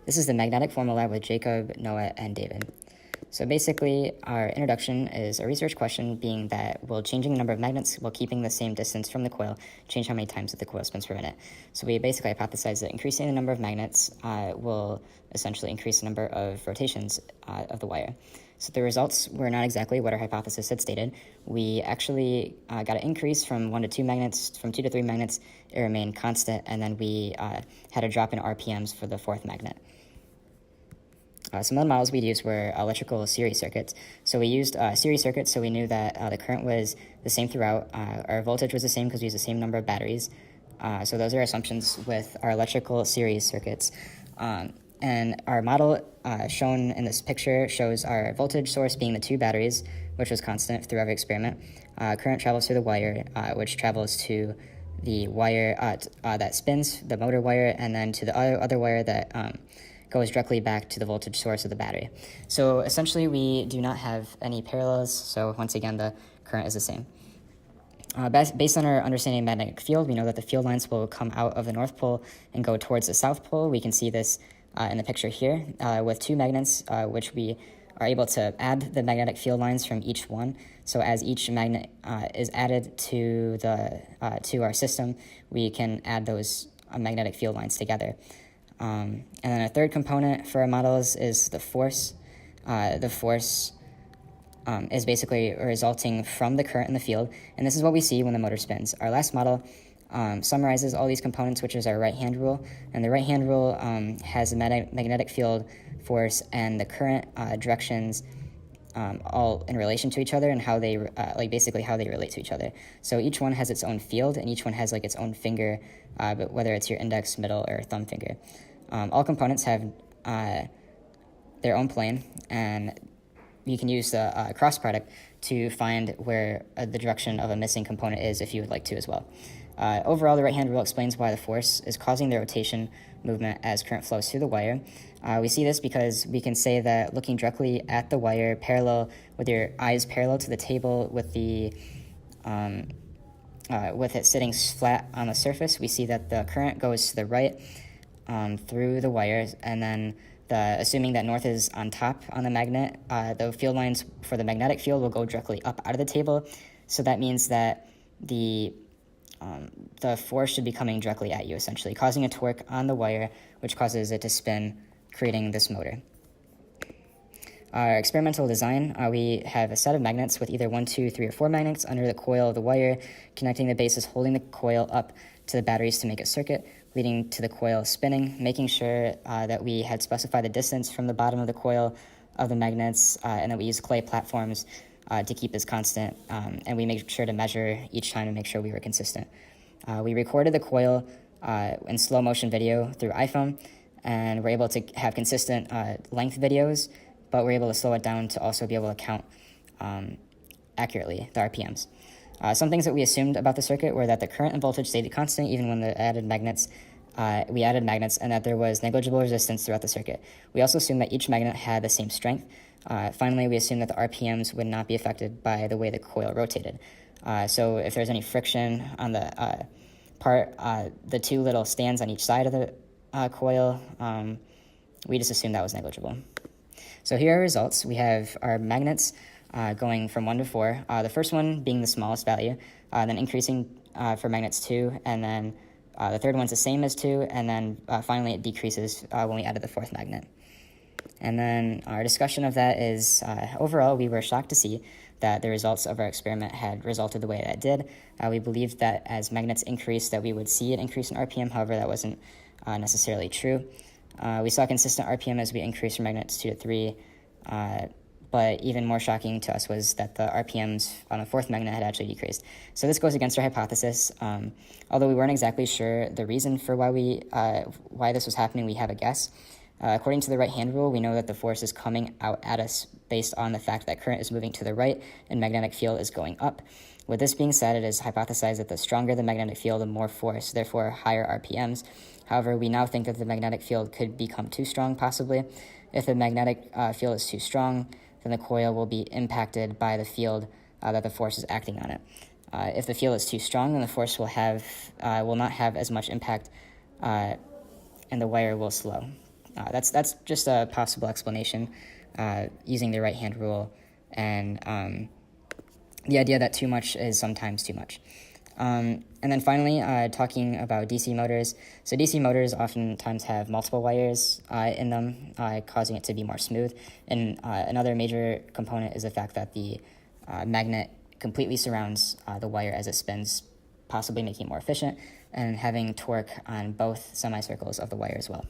This is the magnetic formula with Jacob, Noah, and David. So basically, our introduction is a research question being that will changing the number of magnets while keeping the same distance from the coil change how many times that the coil spins per minute? So we basically hypothesize that increasing the number of magnets will essentially increase the number of rotations of the wire. So the results were not exactly what our hypothesis had stated. We actually got an increase from 1 to 2 magnets, from 2 to 3 magnets, it remained constant, and then we had a drop in RPMs for the fourth magnet. Some of the models we used were electrical series circuits. So we used series circuits, so we knew that the current was the same throughout. Our voltage was the same because we used the same number of batteries. So those are assumptions with our electrical series circuits. And our model shown in this picture shows our voltage source being the 2 batteries, which was constant through every experiment. Current travels through the wire, which travels to the wire that spins, the motor wire, and then to the other wire that goes directly back to the voltage source of the battery. So essentially, we do not have any parallels, so once again, the current is the same. Based on our understanding of magnetic field, we know that the field lines will come out of the North Pole and go towards the South Pole. We can see this in the picture here with 2 magnets, which we are able to add the magnetic field lines from each one. So as each magnet is added to our system, we can add those magnetic field lines together. And then a third component for our models is the force. The force is basically resulting from the current in the field, and this is what we see when the motor spins. Our last model summarizes all these components, which is our right-hand rule, and the right-hand rule has a magnetic field, force, and the current directions all in relation to each other and how they basically how they relate to each other. So each one has its own field, and each one has its own finger, but whether it's your index, middle, or thumb finger. All components have their own plane, and you can use the cross product to find where the direction of a missing component is if you would like to as well. Overall, the right-hand rule explains why the force is causing the rotation movement as current flows through the wire. We see this because we can say that looking directly at the wire parallel with your eyes parallel to the table with it sitting flat on the surface, we see that the current goes to the right through the wires, and then assuming that north is on top on the magnet, the field lines for the magnetic field will go directly up out of the table. So that means that the force should be coming directly at you, essentially, causing a torque on the wire, which causes it to spin, creating this motor. Our experimental design, we have a set of magnets with either 1, 2, 3, or 4 magnets under the coil of the wire, connecting the bases, holding the coil up to the batteries to make a circuit, leading to the coil spinning, making sure that we had specified the distance from the bottom of the coil of the magnets, and that we use clay platforms to keep this constant, and we make sure to measure each time to make sure we were consistent. We recorded the coil in slow motion video through iPhone, and we're able to have consistent length videos, but we're able to slow it down to also be able to count accurately the RPMs. Some things that we assumed about the circuit were that the current and voltage stayed constant even when we added magnets, and that there was negligible resistance throughout the circuit. We also assumed that each magnet had the same strength. Finally, we assumed that the RPMs would not be affected by the way the coil rotated. So if there's any friction on the the 2 little stands on each side of the coil, we just assumed that was negligible. So here are our results. We have our magnets going from 1 to 4, the first one being the smallest value, then increasing for magnets 2, and then the third one's the same as 2, and then finally it decreases when we added the 4th magnet. And then our discussion of that is, overall, we were shocked to see that the results of our experiment had resulted the way that it did. We believed that as magnets increased that we would see an increase in RPM, however, that wasn't necessarily true. We saw consistent RPM as we increased from magnets 2 to 3, but even more shocking to us was that the RPMs on the 4th magnet had actually decreased. So this goes against our hypothesis. Although we weren't exactly sure the reason for why this was happening, we have a guess. According to the right-hand rule, we know that the force is coming out at us based on the fact that current is moving to the right and magnetic field is going up. With this being said, it is hypothesized that the stronger the magnetic field, the more force, therefore higher RPMs. However, we now think that the magnetic field could become too strong, possibly. If the magnetic field is too strong, then the coil will be impacted by the field that the force is acting on it. If the field is too strong, then the force will not have as much impact, and the wire will slow. That's just a possible explanation using the right-hand rule, and the idea that too much is sometimes too much. And then finally, talking about DC motors. So DC motors oftentimes have multiple wires in them, causing it to be more smooth. And another major component is the fact that the magnet completely surrounds the wire as it spins, possibly making it more efficient, and having torque on both semicircles of the wire as well.